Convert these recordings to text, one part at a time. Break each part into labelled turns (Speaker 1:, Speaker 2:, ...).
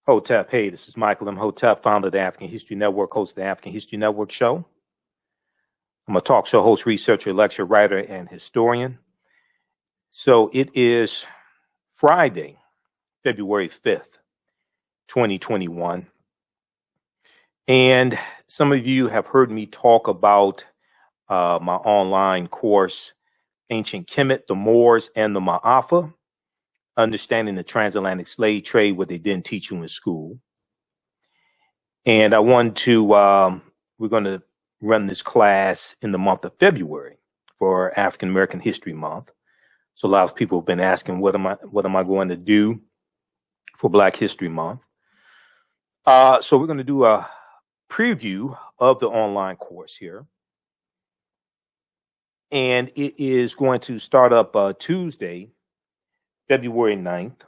Speaker 1: Hotep, hey, this is Michael Imhotep, founder of the African History Network, host of the African History Network show. I'm a talk show host, researcher, lecturer, writer, and historian. So it is Friday, February 5th, 2021. And some of you have heard me talk about my online course, Ancient Kemet, the Moors, and the Maafa, Understanding the Transatlantic Slave Trade, what they didn't teach you in school. And I want to, we're going to run this class in the month of February for African American History Month. So a lot of people have been asking, what am I going to do for Black History Month? So we're going to do a preview of the online course here. And it is going to start up Tuesday, February 9th,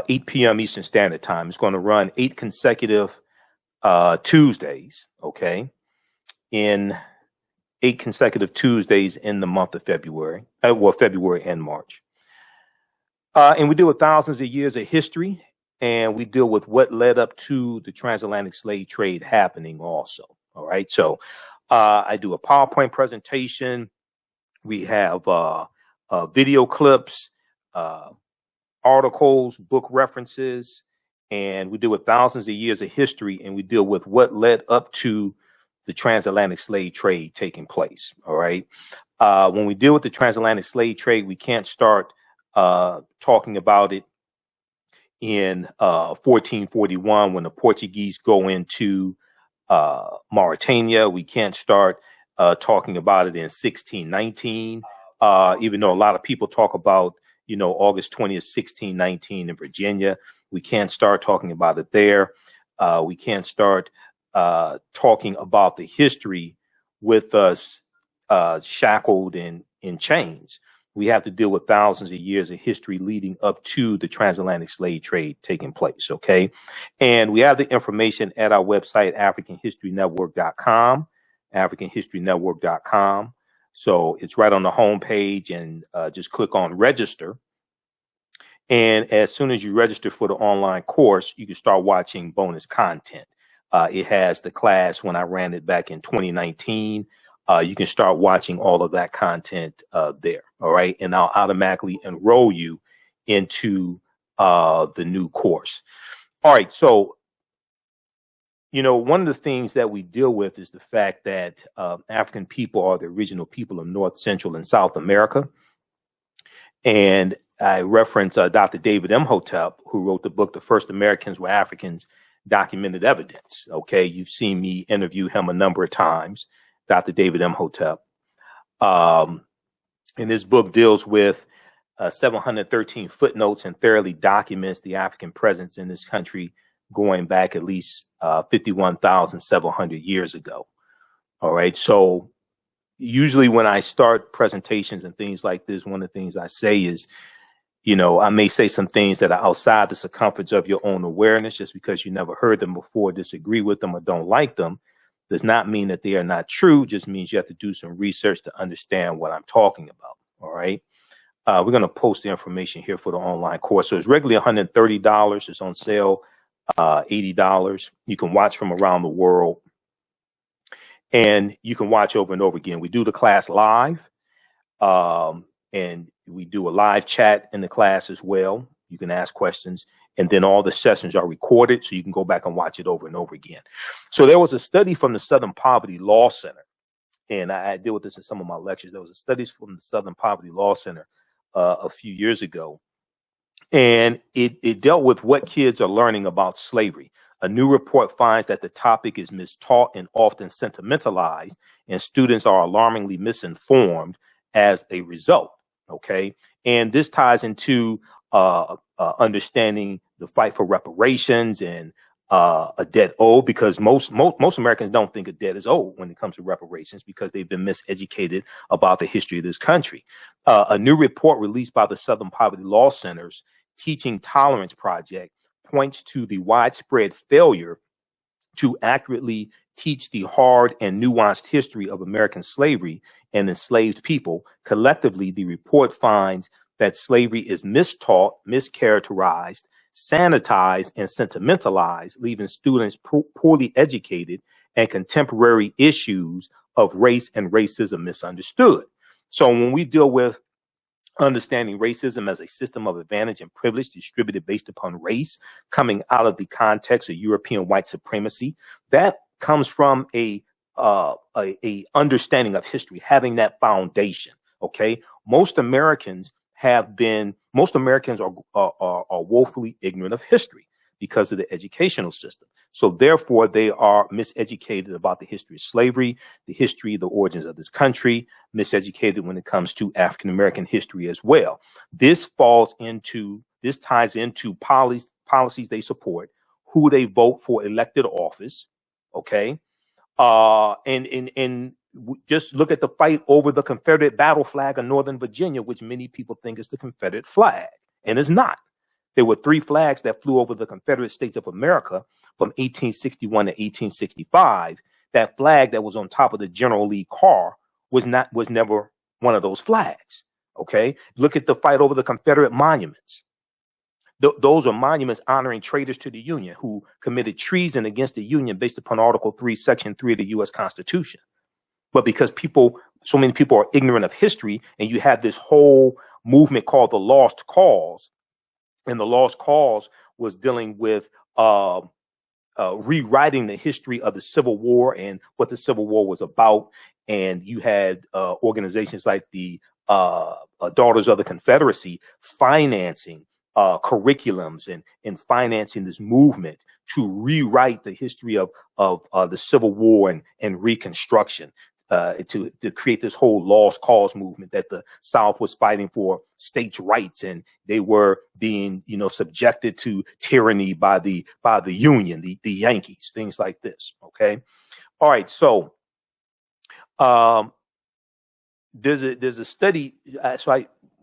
Speaker 1: 8 p.m. Eastern Standard Time. It's going to run 8 consecutive Tuesdays, okay, in 8 consecutive Tuesdays in the month of February, February and March. And we deal with thousands of years of history, and we deal with what led up to the transatlantic slave trade happening also, all right? So I do a PowerPoint presentation. We have video clips, articles, book references, and we deal with thousands of years of history, and we deal with what led up to the transatlantic slave trade taking place. All right. When we deal with the transatlantic slave trade, we can't start talking about it in 1441 when the Portuguese go into Mauritania. We can't start talking about it in 1619, even though a lot of people talk about, you know, August 20th, 1619 in Virginia. We can't start talking about it there. We can't start talking about the history with us shackled in chains. We have to deal with thousands of years of history leading up to the transatlantic slave trade taking place, okay? And we have the information at our website, AfricanHistoryNetwork.com, AfricanHistoryNetwork.com. So it's right on the home page, and just click on register. And as soon as you register for the online course, you can start watching bonus content. It has the class when I ran it back in 2019. You can start watching all of that content there. All right. And I'll automatically enroll you into the new course. All right. So, you know, one of the things that we deal with is the fact that African people are the original people of North, Central, and South America. And I reference Dr. David Imhotep, who wrote the book, The First Americans Were Africans, Documented Evidence. Okay, you've seen me interview him a number of times, Dr. David Imhotep. And this book deals with 713 footnotes and thoroughly documents the African presence in this country going back at least 51,700 years ago. All right, so usually when I start presentations and things like this, one of the things I say is, you know, I may say some things that are outside the circumference of your own awareness just because you never heard them before, disagree with them, or don't like them. Does not mean that they are not true, just means you have to do some research to understand what I'm talking about. All right. We're going to post the information here for the online course. So it's regularly $130. It's on sale, $80. You can watch from around the world, and you can watch over and over again. We do the class live, and we do a live chat in the class as well. You can ask questions, and then all the sessions are recorded, so you can go back and watch it over and over again. So there was a study from the Southern Poverty Law Center, and I deal with this in some of my lectures. There was a study from the Southern Poverty Law Center a few years ago, and it dealt with what kids are learning about slavery. A new report finds that the topic is mistaught and often sentimentalized, and students are alarmingly misinformed as a result. Okay, and this ties into understanding the fight for reparations and a debt owed, because most Americans don't think a debt is owed when it comes to reparations because they've been miseducated about the history of this country. A new report released by the Southern Poverty Law Center's Teaching Tolerance Project points to the widespread failure to accurately teach the hard and nuanced history of American slavery and enslaved people. Collectively, the report finds that slavery is mistaught, mischaracterized, sanitized and sentimentalized, leaving students poorly educated and contemporary issues of race and racism misunderstood. So when we deal with understanding racism as a system of advantage and privilege distributed based upon race, coming out of the context of European white supremacy, that comes from a understanding of history, having that foundation. Okay, most Americans are woefully ignorant of history because of the educational system. So therefore, they are miseducated about the history of slavery, the history, the origins of this country, miseducated when it comes to African American history as well. This ties into policies they support, who they vote for elected office. Okay, and just look at the fight over the Confederate battle flag of Northern Virginia, which many people think is the Confederate flag, and it's not. There were 3 flags that flew over the Confederate States of America from 1861 to 1865. That flag that was on top of the General Lee car was never one of those flags. Okay, look at the fight over the Confederate monuments. Those are monuments honoring traitors to the Union who committed treason against the Union based upon Article 3, Section 3 of the U.S. Constitution. But because so many people are ignorant of history, and you have this whole movement called the Lost Cause, and the Lost Cause was dealing with rewriting the history of the Civil War and what the Civil War was about. And you had organizations like the Daughters of the Confederacy financing curriculums and financing this movement to rewrite the history of the Civil War and Reconstruction. To create this whole lost cause movement that the South was fighting for states' rights, and they were being, subjected to tyranny by the Union, the Yankees, things like this. Okay, all right. So, there's a study.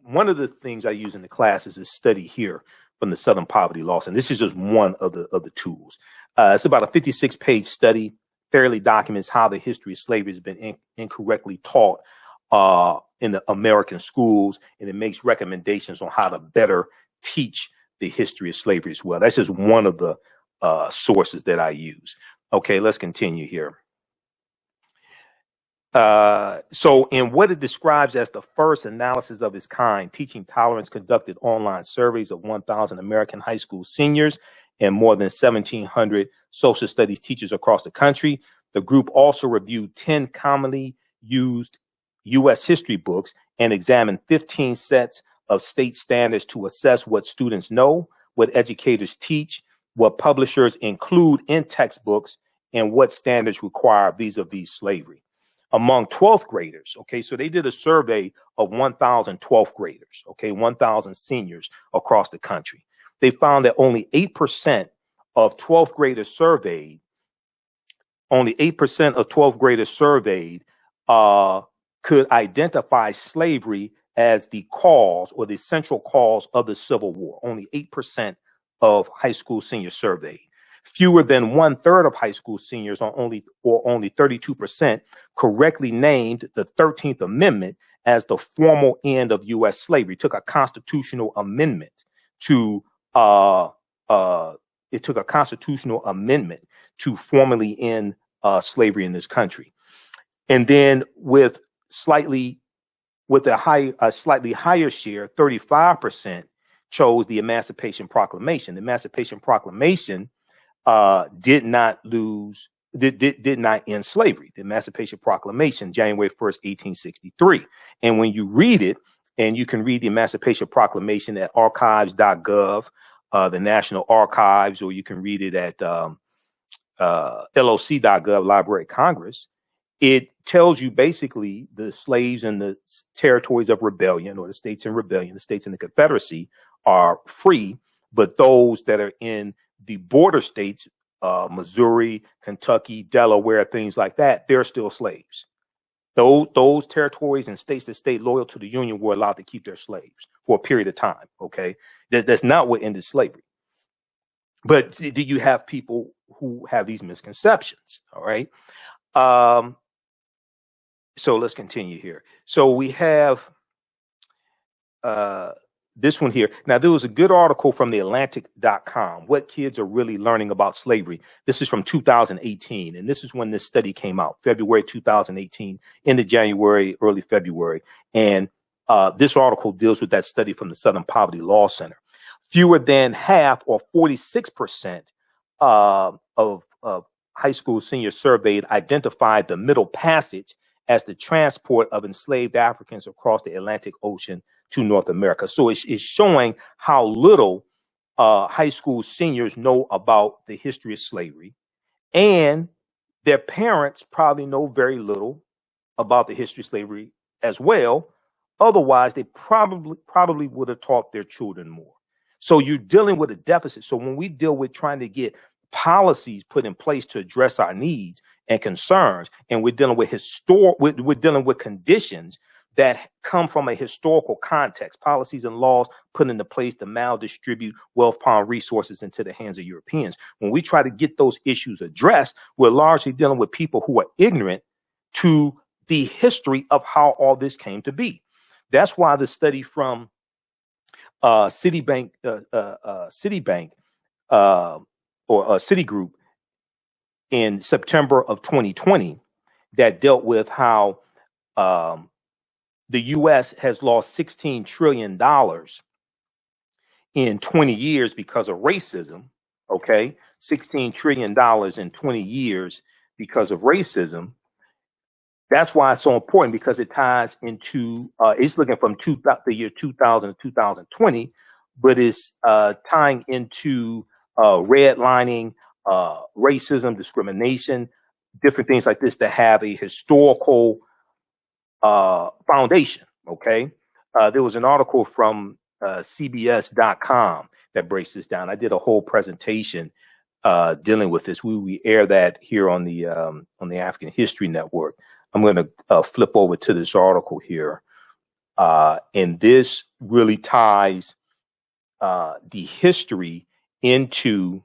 Speaker 1: One of the things I use in the class is a study here from the Southern Poverty Law, and this is just one of the tools. It's about a 56-page study. Thoroughly documents how the history of slavery has been incorrectly taught in the American schools, and it makes recommendations on how to better teach the history of slavery as well. That's just one of the sources that I use. Okay, let's continue here. So in what it describes as the first analysis of its kind, Teaching Tolerance conducted online surveys of 1,000 American high school seniors and more than 1,700 social studies teachers across the country. The group also reviewed 10 commonly used U.S. history books and examined 15 sets of state standards to assess what students know, what educators teach, what publishers include in textbooks, and what standards require vis-a-vis slavery. Among 12th graders, okay, so they did a survey of 1,000 12th graders, okay, 1,000 seniors across the country. They found that only 8% of 12th graders surveyed, could identify slavery as the cause or the central cause of the Civil War. Only 8% of high school seniors surveyed. Fewer than 1/3 of high school seniors, only 32%, correctly named the 13th Amendment as the formal end of U.S. slavery. It took a constitutional amendment to formally end slavery in this country. And then with a slightly higher share, 35% chose the Emancipation Proclamation. The Emancipation Proclamation did not end slavery. The Emancipation Proclamation, January 1st, 1863. And when you read it, and you can read the Emancipation Proclamation at archives.gov, the National Archives, or you can read it at LOC.gov, Library of Congress. It tells you basically the slaves in the territories of rebellion, or the states in rebellion, the states in the Confederacy, are free, but those that are in the border states, Missouri, Kentucky, Delaware, things like that, they're still slaves. Those territories and states that stayed loyal to the Union were allowed to keep their slaves for a period of time. Okay, that's not what ended slavery. But do you have people who have these misconceptions? All right. So let's continue here. So we have this one here. Now, there was a good article from the Atlantic.com, What Kids Are Really Learning About Slavery. This is from 2018, and this is when this study came out, February 2018, into January, early February. And this article deals with that study from the Southern Poverty Law Center. Fewer than half, or 46%, of high school seniors surveyed identified the Middle Passage as the transport of enslaved Africans across the Atlantic Ocean to North America. So it's showing how little high school seniors know about the history of slavery, and their parents probably know very little about the history of slavery as well. Otherwise, they probably would have taught their children more. So you're dealing with a deficit. So when we deal with trying to get policies put in place to address our needs and concerns, and we're dealing with we're dealing with conditions that come from a historical context, policies and laws put into place to maldistribute wealth, power, and resources into the hands of Europeans. When we try to get those issues addressed, we're largely dealing with people who are ignorant to the history of how all this came to be. That's why the study from Citigroup in September of 2020 that dealt with how the U.S. has lost $16 trillion in 20 years because of racism. Okay, $16 trillion in 20 years because of racism. That's why it's so important, because it ties into, it's looking from the year 2000 to 2020, but it's tying into redlining, racism, discrimination, different things like this that have a historical foundation. Okay. There was an article from CBS.com that breaks this down. I did a whole presentation dealing with this. We air that here on the African History Network. I'm going to flip over to this article here. And this really ties the history into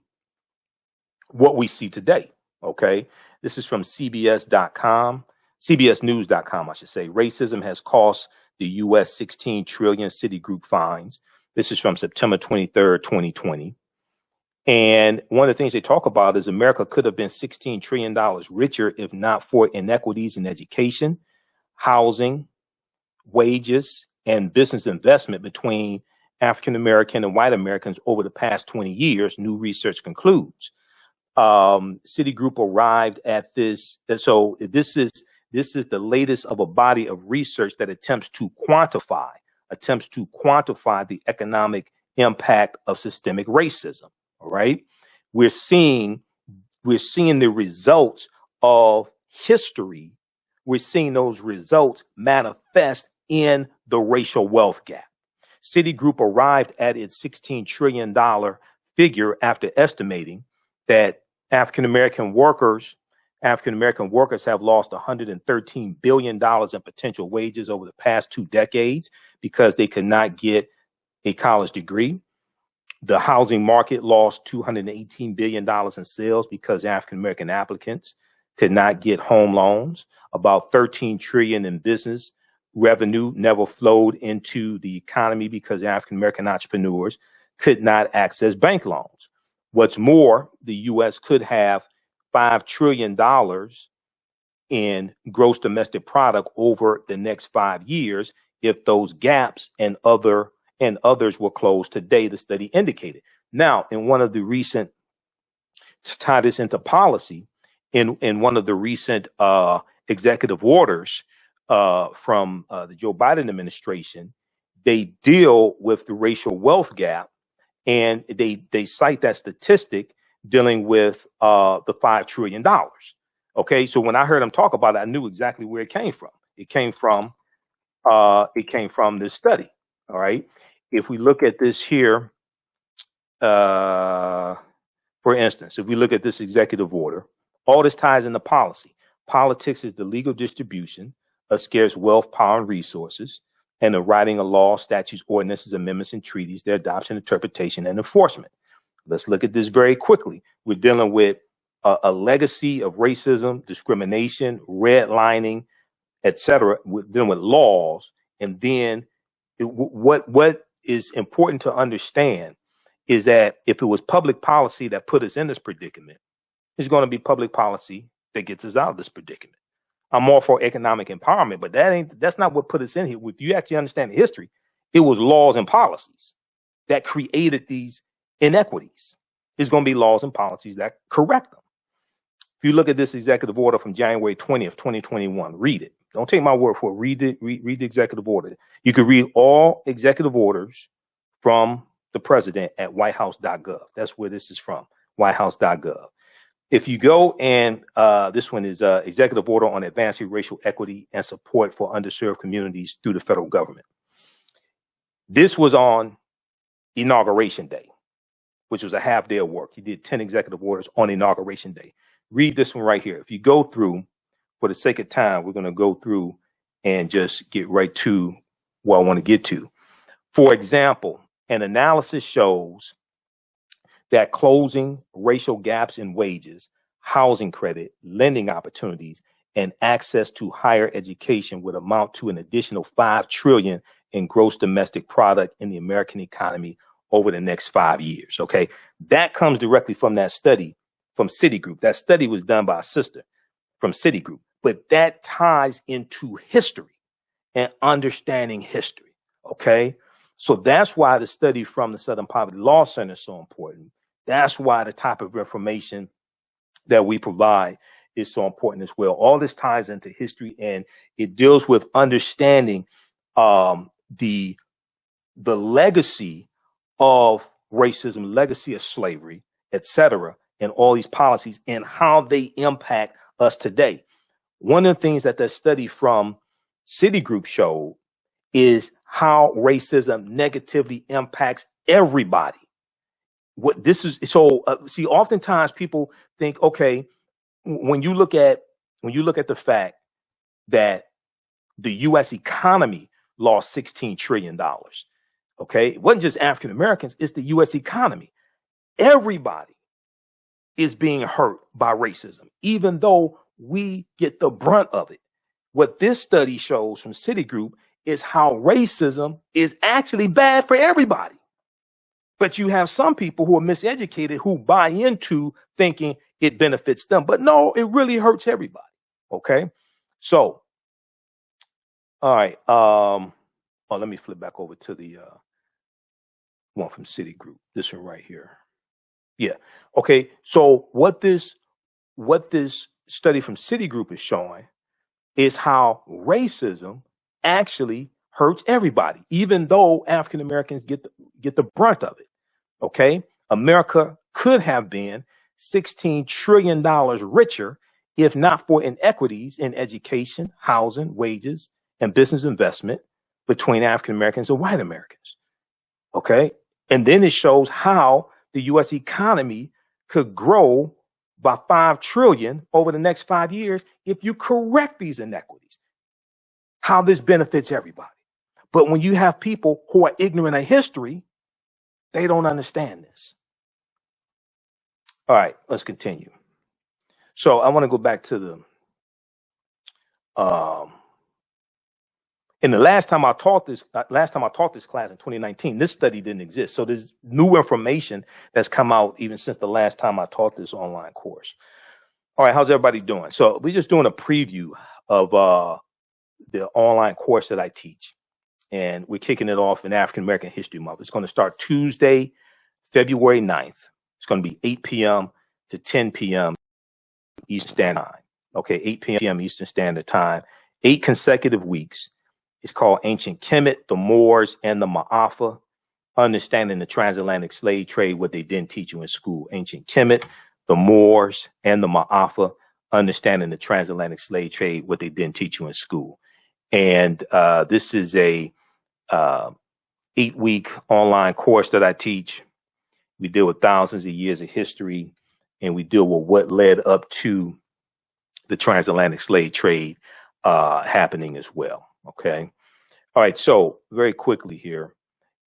Speaker 1: what we see today. Okay. This is from CBS.com, CBSnews.com, I should say. Racism has cost the U.S. 16 trillion, Citigroup fines. This is from September 23rd, 2020. And one of the things they talk about is America could have been $16 trillion richer if not for inequities in education, housing, wages, and business investment between African American and white Americans over the past 20 years, new research concludes. Citigroup arrived at this. So this is the latest of a body of research that attempts to quantify the economic impact of systemic racism. All right. We're seeing the results of history. We're seeing those results manifest in the racial wealth gap. Citigroup arrived at its $16 trillion figure after estimating that African American workers have lost $113 billion in potential wages over the past 2 decades because they could not get a college degree. The housing market lost $218 billion in sales because African American applicants could not get home loans. About $13 trillion in business revenue never flowed into the economy because African American entrepreneurs could not access bank loans. What's more, the U.S. could have $5 trillion in gross domestic product over the next 5 years if those gaps and others were closed today, the study indicated. Now, in one of the recent, to tie this into policy, in one of the recent executive orders from the Joe Biden administration, they deal with the racial wealth gap, and they cite that statistic dealing with the $5 trillion. Okay, so when I heard him talk about it, I knew exactly where it came from. It came from this study. All right. If we look at this here, for instance, if we look at this executive order, all this ties into policy. Politics is the legal distribution of scarce wealth, power, and resources, and the writing of laws, statutes, ordinances, amendments, and treaties, their adoption, interpretation, and enforcement. Let's look at this very quickly. We're dealing with a legacy of racism, discrimination, redlining, etc. We're dealing with laws, and then what is important to understand is that if it was public policy that put us in this predicament, it's going to be public policy that gets us out of this predicament. I'm all for economic empowerment, but that's not what put us in here. If you actually understand the history, it was laws and policies that created these inequities. It's going to be laws and policies that correct them. If you look at this executive order from January 20th, 2021, read it. Don't take my word for it. Read the executive order. You can read all executive orders from the president at whitehouse.gov. That's where this is from, whitehouse.gov. If you go and this one is executive order on advancing racial equity and support for underserved communities through the federal government. This was on Inauguration Day, which was a half day of work. He did 10 executive orders on Inauguration Day. Read this one right here. If you go through, for the sake of time, we're going to go through and just get right to what I want to get to. For example, an analysis shows that closing racial gaps in wages, housing credit, lending opportunities, and access to higher education would amount to an additional $5 trillion in gross domestic product in the American economy over the next 5 years. Okay, that comes directly from that study from Citigroup. That study was done by a sister from Citigroup, but that ties into history and understanding history. Okay, so that's why the study from the Southern Poverty Law Center is so important. That's why the type of information that we provide is so important as well. All this ties into history, and it deals with understanding the legacy of racism, legacy of slavery, etc., and all these policies and how they impact us today. One of the things that study from Citigroup showed is how racism negatively impacts everybody. What this is, so see, oftentimes people think, okay, when you look at the fact that the U.S. economy lost $16 trillion, okay, it wasn't just African Americans, it's the U.S. economy. Everybody is being hurt by racism, even though we get the brunt of it. What this study shows from Citigroup is how racism is actually bad for everybody. But you have some people who are miseducated who buy into thinking it benefits them. But no, it really hurts everybody. Okay. So, all right. Let me flip back over to the one from Citigroup. This one right here. Yeah. Okay. So what this study from Citigroup is showing is how racism actually hurts everybody, even though African Americans get the brunt of it. Okay, America could have been $16 trillion richer if not for inequities in education, housing, wages, and business investment between African Americans and white Americans. Okay, and then it shows how the U.S. economy could grow by $5 trillion over the next 5 years if you correct these inequities. How this benefits everybody. But when you have people who are ignorant of history, they don't understand this. All right, let's continue. So I want to go back to the and the last time I taught this class in 2019, this study didn't exist. So there's new information that's come out even since the last time I taught this online course. All right, how's everybody doing? So we're just doing a preview of the online course that I teach. And we're kicking it off in African American History Month. It's going to start Tuesday, February 9th. It's going to be 8 p.m. to 10 p.m. Eastern Standard Time. Okay, 8 p.m. Eastern Standard Time. 8 consecutive weeks. It's called Ancient Kemet, the Moors, and the Maafa. Understanding the transatlantic slave trade, what they didn't teach you in school. Ancient Kemet, the Moors, and the Maafa. Understanding the transatlantic slave trade, what they didn't teach you in school. And this is a 8-week online course that I teach. We deal with thousands of years of history, and we deal with what led up to the transatlantic slave trade happening as well. Okay. All right. So very quickly here,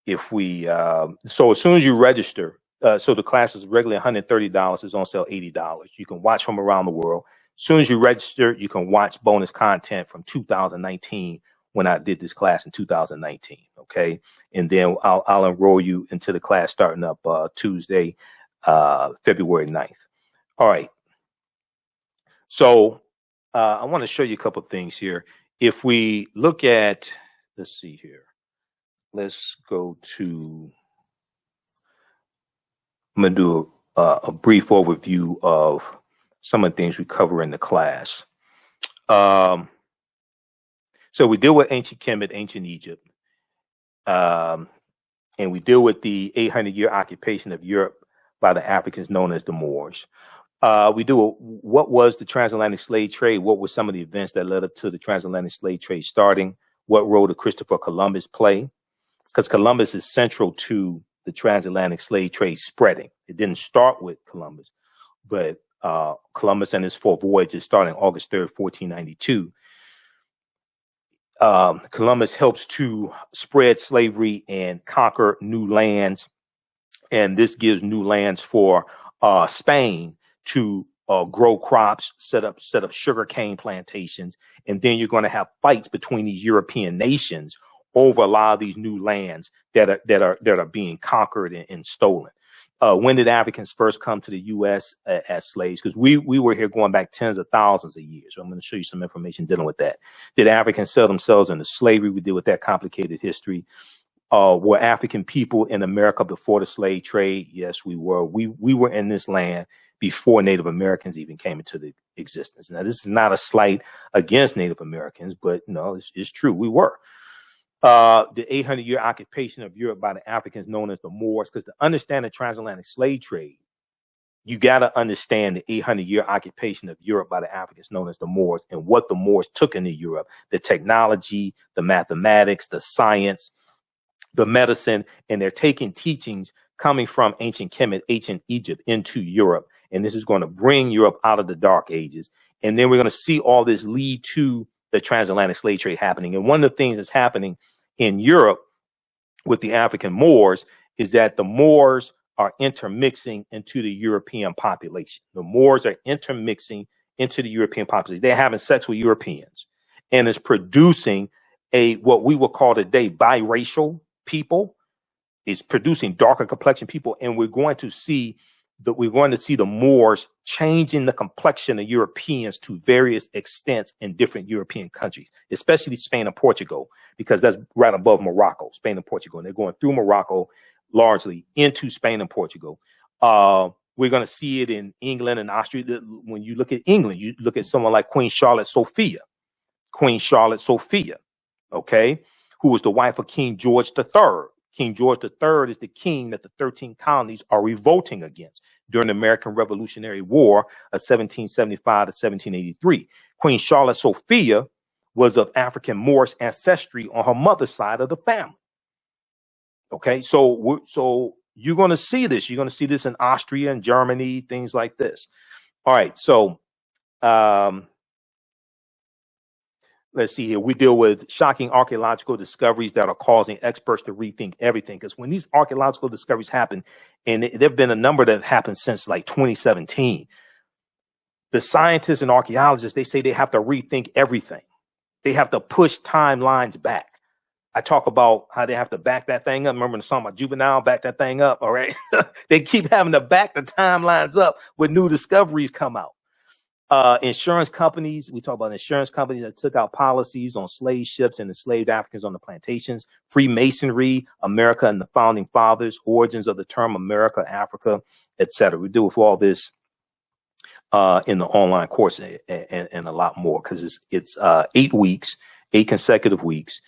Speaker 1: if we so as soon as you register, so the class is regularly $130. It's on sale $80. You can watch from around the world. As soon as you register, you can watch bonus content from 2019 when I did this class in 2019. Okay. And then I'll enroll you into the class starting up Tuesday, February 9th. All right. So I want to show you a couple of things here. If we look at, let's see here. Let's go to, I'm going to do a brief overview of some of the things we cover in the class. So we deal with ancient Kemet, ancient Egypt, and we deal with the 800-year occupation of Europe by the Africans known as the Moors. We do what was the transatlantic slave trade? What were some of the events that led up to the transatlantic slave trade starting? What role did Christopher Columbus play? Because Columbus is central to the transatlantic slave trade spreading. It didn't start with Columbus, but Columbus and his 4 voyages starting August 3rd, 1492. Columbus helps to spread slavery and conquer new lands. And this gives new lands for Spain to grow crops, set up sugarcane plantations. And then you're going to have fights between these European nations over a lot of these new lands that are being conquered and stolen. When did Africans first come to the U.S. as slaves? Because we were here going back tens of thousands of years. So I'm going to show you some information dealing with that. Did Africans sell themselves into slavery? We deal with that complicated history. Were African people in America before the slave trade? Yes, we were. We were in this land before Native Americans even came into the existence. Now, this is not a slight against Native Americans, but no, it's true. We were. The 800-year occupation of Europe by the Africans known as the Moors, because to understand the transatlantic slave trade, you got to understand the 800-year occupation of Europe by the Africans known as the Moors and what the Moors took into Europe, the technology, the mathematics, the science, the medicine, and they're taking teachings coming from ancient Kemet, ancient Egypt into Europe. And this is going to bring Europe out of the dark ages. And then we're going to see all this lead to the transatlantic slave trade happening. And one of the things that's happening in Europe with the African Moors is that the Moors are intermixing into the European population. The Moors are intermixing into the European population. They're having sex with Europeans, and it's producing what we would call today biracial people. It's producing darker complexion people, and we're going to see the Moors changing the complexion of Europeans to various extents in different European countries, especially Spain and Portugal, because that's right above Morocco, Spain and Portugal. And they're going through Morocco largely into Spain and Portugal. We're going to see it in England and Austria. When you look at England, you look at someone like Queen Charlotte Sophia, okay, who was the wife of King George III. King George III is the king that the 13 colonies are revolting against during the American Revolutionary War of 1775 to 1783. Queen Charlotte Sophia was of African Moorish ancestry on her mother's side of the family. Okay, so you're going to see this. You're going to see this in Austria and Germany, things like this. All right, so let's see here. We deal with shocking archaeological discoveries that are causing experts to rethink everything. Because when these archaeological discoveries happen, and there have been a number that have happened since like 2017, the scientists and archaeologists, they say they have to rethink everything. They have to push timelines back. I talk about how they have to back that thing up. Remember the song about Juvenile, back that thing up. All right. They keep having to back the timelines up when new discoveries come out. Insurance companies, we talk about insurance companies that took out policies on slave ships and enslaved Africans on the plantations, Freemasonry, America and the founding fathers, origins of the term America, Africa, etc. We deal with all this in the online course and a lot more, because it's 8 weeks, 8 consecutive weeks.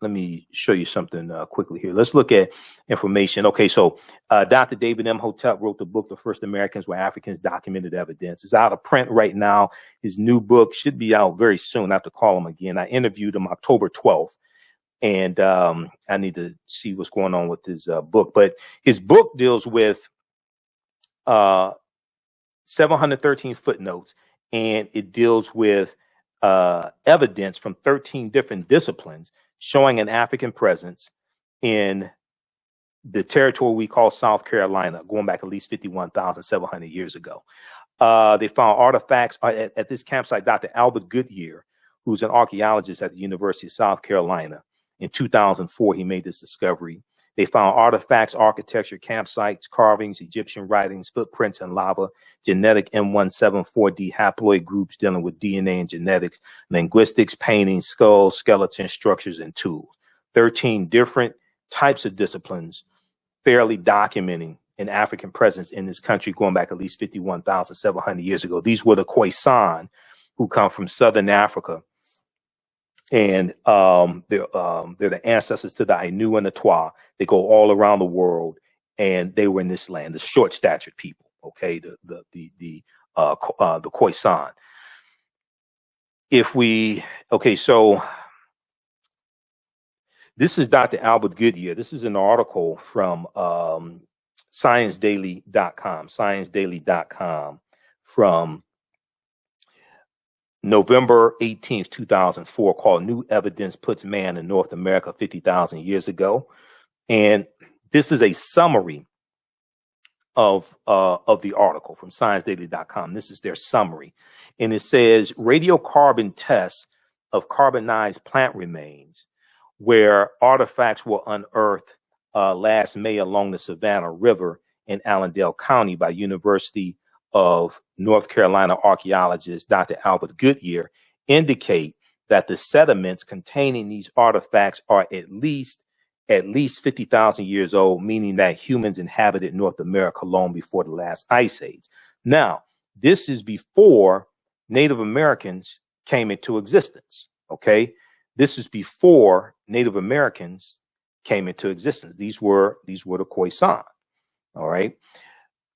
Speaker 1: Let me show you something quickly here. Let's look at information. Okay, so Dr. David Imhotep wrote the book, The First Americans Were Africans, Documented Evidence. It's out of print right now. His new book should be out very soon. I have to call him again. I interviewed him October 12th, and I need to see what's going on with his book. But his book deals with 713 footnotes, and it deals with evidence from 13 different disciplines showing an African presence in the territory we call South Carolina, going back at least 51,700 years ago. They found artifacts at this campsite. Dr. Albert Goodyear, who's an archaeologist at the University of South Carolina. In 2004, he made this discovery. They found artifacts, architecture, campsites, carvings, Egyptian writings, footprints in lava, genetic M174D haploid groups dealing with DNA and genetics, linguistics, paintings, skulls, skeletons, structures, and tools. 13 different types of disciplines fairly documenting an African presence in this country going back at least 51,700 years ago. These were the Khoisan, who come from Southern Africa. And they're the ancestors to the Ainu and the Twa. They go all around the world, and they were in this land, the short-statured people. Okay, the Khoisan. So this is Dr. Albert Goodyear. This is an article from ScienceDaily.com from November 18th, 2004, called New Evidence Puts Man in North America 50,000 Years Ago. And this is a summary of the article from ScienceDaily.com. This is their summary. And it says radiocarbon tests of carbonized plant remains, where artifacts were unearthed last May along the Savannah River in Allendale County by University of North Carolina archaeologist Dr. Albert Goodyear, indicate that the sediments containing these artifacts are at least 50,000 years old, meaning that humans inhabited North America long before the last ice age. Now, this is before Native Americans came into existence. Okay, this is before Native Americans came into existence. These were the Khoisan. All right.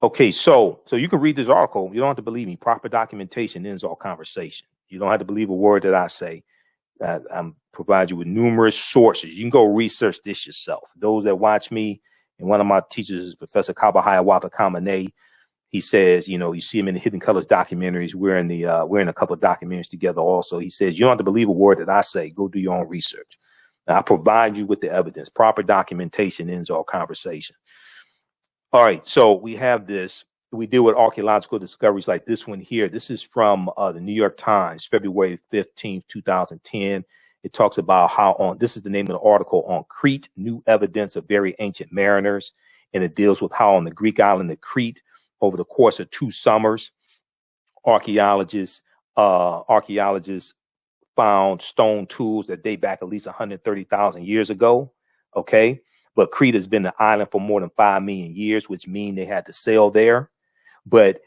Speaker 1: Okay, so you can read this article. You don't have to believe me. Proper documentation ends all conversation. You don't have to believe a word that I say. I'm provide you with numerous sources. You can go research this yourself. Those that watch me, and one of my teachers is Professor Kabahaya Kamane. He says, you see him in the Hidden Colors documentaries. We're in a couple of documentaries together also. He says, you don't have to believe a word that I say. Go do your own research. Now, I provide you with the evidence. Proper documentation ends all conversation. All right, so we have this. We deal with archaeological discoveries like this one here. This is from the New York Times, February 15th, 2010. It talks about this is the name of the article, on Crete, new evidence of very ancient mariners. And it deals with how on the Greek island of Crete, over the course of 2 summers, archaeologists found stone tools that date back at least 130,000 years ago. Okay. But Crete has been an island for more than 5 million years, which means they had to sail there. But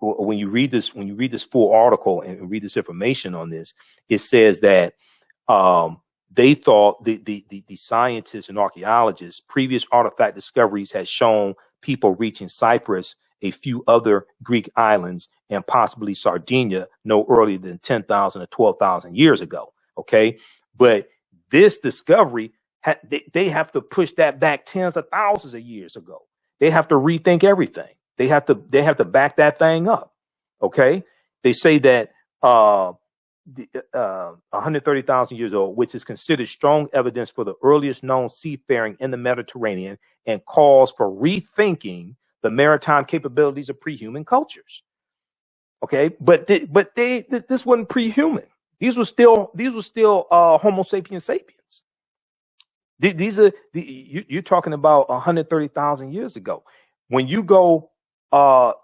Speaker 1: when you read this full article and read this information on this, it says that they thought the scientists and archaeologists, previous artifact discoveries had shown people reaching Cyprus, a few other Greek islands, and possibly Sardinia no earlier than 10,000 or 12,000 years ago. Okay, but this discovery, they have to push that back tens of thousands of years ago. They have to rethink everything. They have to back that thing up. Okay. They say that 130,000 years old, which is considered strong evidence for the earliest known seafaring in the Mediterranean, and calls for rethinking the maritime capabilities of pre-human cultures. Okay. But this wasn't pre-human. These were still Homo sapiens sapiens. You're talking about 130,000 years ago. When you go,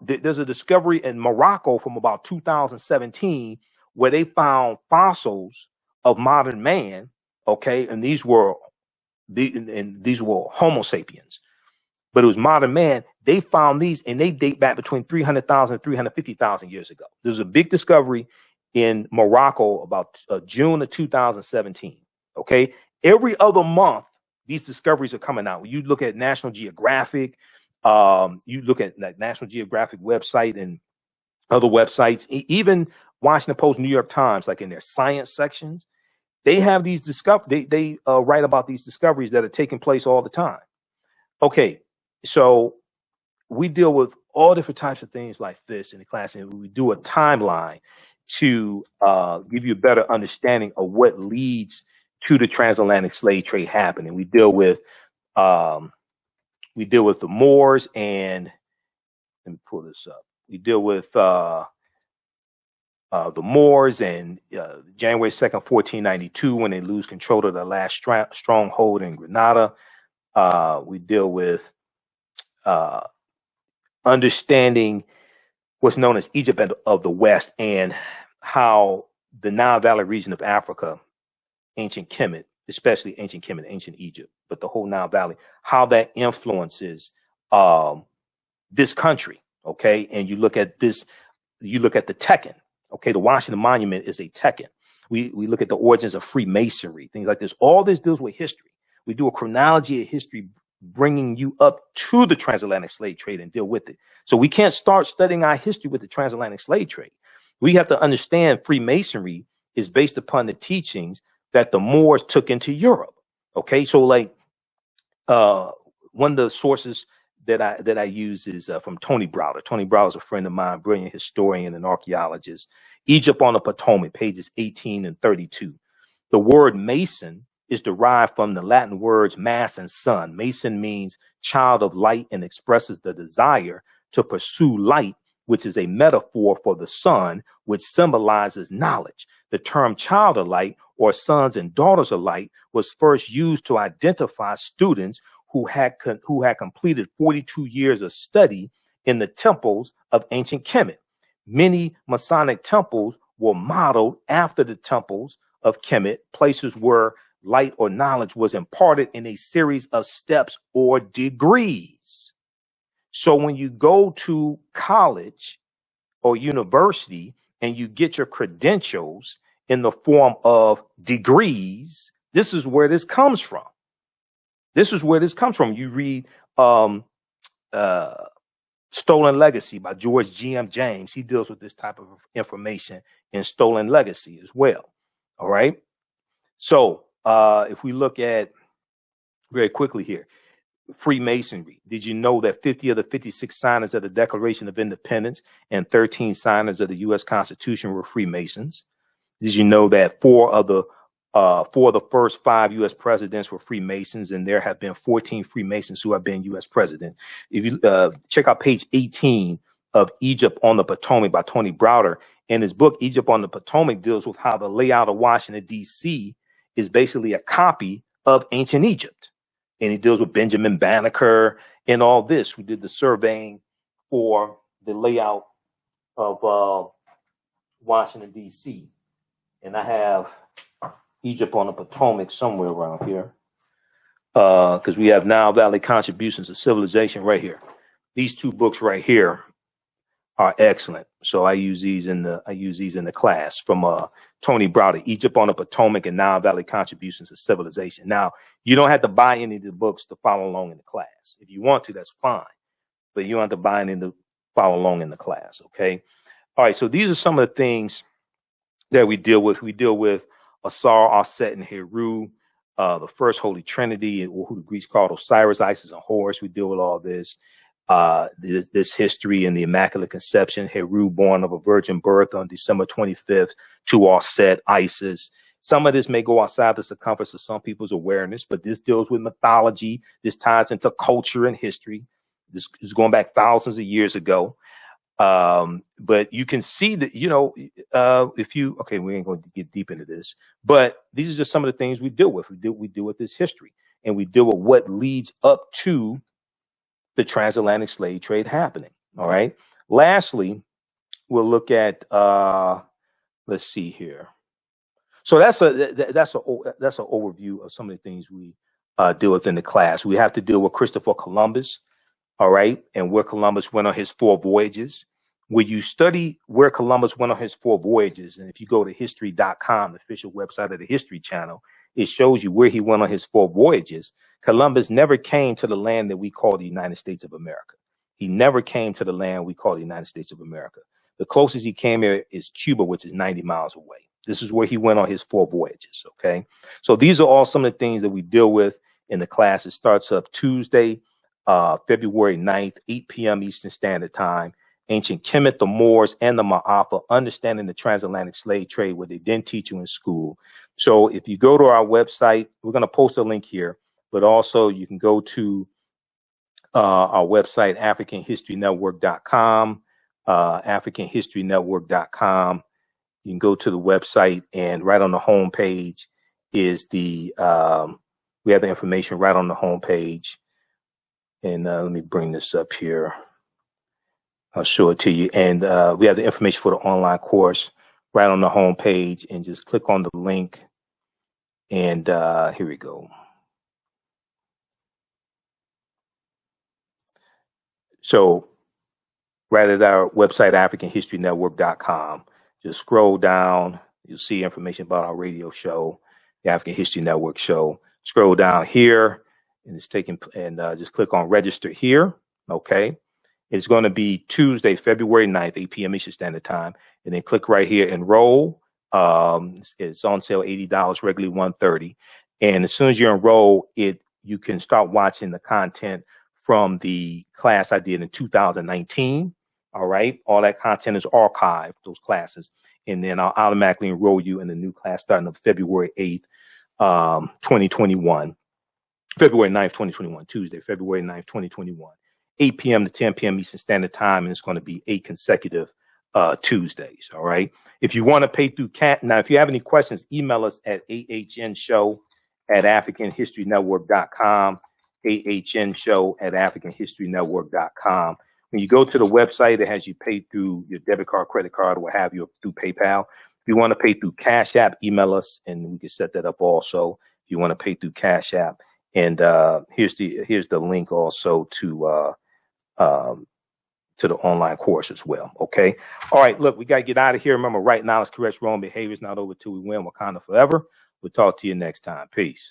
Speaker 1: there's a discovery in Morocco from about 2017 where they found fossils of modern man. Okay, and these were Homo sapiens, but it was modern man. They found these, and they date back between 300,000 and 350,000 years ago. There was a big discovery in Morocco about June of 2017. Okay. Every other month, these discoveries are coming out. When you look at National Geographic, you look at that National Geographic website and other websites, even Washington Post, New York Times, like in their science sections, they have these they write about these discoveries that are taking place all the time. Okay, so we deal with all different types of things like this in the class, and we do a timeline to give you a better understanding of what leads to the transatlantic slave trade happening. We deal with the Moors, and let me pull this up. We deal with the Moors, and January 2nd, 1492, when they lose control of the last stronghold in Granada. We deal with understanding what's known as Egypt of the West, and how the Nile Valley region of Africa, ancient Kemet, especially ancient Kemet, ancient Egypt, but the whole Nile Valley, how that influences this country. Okay, and you look at this, you look at the Tekken. Okay, the Washington Monument is a Tekken. We look at the origins of Freemasonry, things like this. All this deals with history. We do a chronology of history, bringing you up to the transatlantic slave trade and deal with it. So we can't start studying our history with the transatlantic slave trade. We have to understand Freemasonry is based upon the teachings that the Moors took into Europe. Okay, so like one of the sources that I use is from Tony Browder. Tony Browder is a friend of mine, brilliant historian and archaeologist. Egypt on the Potomac, pages 18 and 32. The word Mason is derived from the Latin words mass and sun. Mason means child of light and expresses the desire to pursue light, which is a metaphor for the sun, which symbolizes knowledge. The term child of light, or sons and daughters of light, was first used to identify students who had completed 42 years of study in the temples of ancient Kemet. Many Masonic temples were modeled after the temples of Kemet, places where light or knowledge was imparted in a series of steps or degrees. So when you go to college or university and you get your credentials in the form of degrees, this is where this comes from. This is where this comes from. You read Stolen Legacy by George G.M. James. He deals with this type of information in Stolen Legacy as well. All right. So if we look at very quickly here, Freemasonry. Did you know that 50 of the 56 signers of the Declaration of Independence and 13 signers of the U.S. Constitution were Freemasons? Did you know that four of the first 5 U.S. presidents were Freemasons, and there have been 14 Freemasons who have been U.S. president? If you check out page 18 of Egypt on the Potomac by Tony Browder, in his book, Egypt on the Potomac deals with how the layout of Washington, D.C. is basically a copy of ancient Egypt. And he deals with Benjamin Banneker and all this. We did the surveying for the layout of Washington, D.C. And I have Egypt on the Potomac somewhere around here, because we have Nile Valley Contributions to Civilization right here. These 2 books right here are excellent. So I use these in the class from Tony Browder, Egypt on the Potomac and Nile Valley Contributions to Civilization. Now, you don't have to buy any of the books to follow along in the class. If you want to, that's fine, but you don't have to buy any to follow along in the class. Okay. All right. So these are some of the things that we deal with. We deal with Asar, Aset, and Heru, the first Holy Trinity, who the Greeks called Osiris, Isis, and Horus. We deal with all this. This history and the Immaculate Conception, Heru born of a virgin birth on December 25th to Aset, Isis. Some of this may go outside the circumference of some people's awareness, but this deals with mythology. This ties into culture and history. This is going back thousands of years ago. But you can see that, okay, we ain't going to get deep into this, but these are just some of the things we deal with. We deal with this history, and we deal with what leads up to the transatlantic slave trade happening. All right. Lastly, we'll look at, let's see here. So that's an overview of some of the things we deal with in the class. We have to deal with Christopher Columbus. All right. And where Columbus went on his 4 voyages. When you study where Columbus went on his 4 voyages, and if you go to history.com, the official website of the History Channel, it shows you where he went on his 4 voyages. Columbus never came to the land that we call the United States of America. He never came to the land we call the United States of America. The closest he came here is Cuba, which is 90 miles away. This is where he went on his 4 voyages. Okay. So these are all some of the things that we deal with in the class. It starts up Tuesday, February 9th, 8 p.m. Eastern Standard Time. Ancient Kemet, the Moors, and the Maafa, understanding the transatlantic slave trade, what they didn't teach you in school. So if you go to our website, we're going to post a link here, but also you can go to our website, AfricanHistoryNetwork.com, AfricanHistoryNetwork.com, You can go to the website, and right on the home page is the we have the information right on the home page. And let me bring this up here. I'll show it to you. And we have the information for the online course right on the home page, and just click on the link. And here we go. So right at our website, AfricanHistoryNetwork.com, just scroll down. You'll see information about our radio show, the African History Network show. Scroll down here, and it's taking, and just click on register here. Okay. It's going to be Tuesday, February 9th, 8 p.m. Eastern Standard Time. And then click right here, enroll. It's on sale $80, regularly $130. And as soon as you enroll, you can start watching the content from the class I did in 2019. All right. All that content is archived, those classes. And then I'll automatically enroll you in the new class starting on February 8th, 2021. February 9th, 2021, Tuesday, February 9th, 2021. 8 p.m. to 10 p.m. Eastern Standard Time, and it's going to be 8 consecutive Tuesdays. All right. If you want to pay through now, if you have any questions, email us at ahnshow@AfricanHistoryNetwork.com, ahnshow@AfricanHistoryNetwork.com. When you go to the website, it has you pay through your debit card, credit card, or what have you, through PayPal. If you want to pay through Cash App, email us, and we can set that up also. If you want to pay through Cash App, and here's the link also to the online course as well. Okay. All right. Look, we got to get out of here. Remember, right now it's correct wrong behaviors, not over till we win. Wakanda forever. We'll talk to you next time. Peace.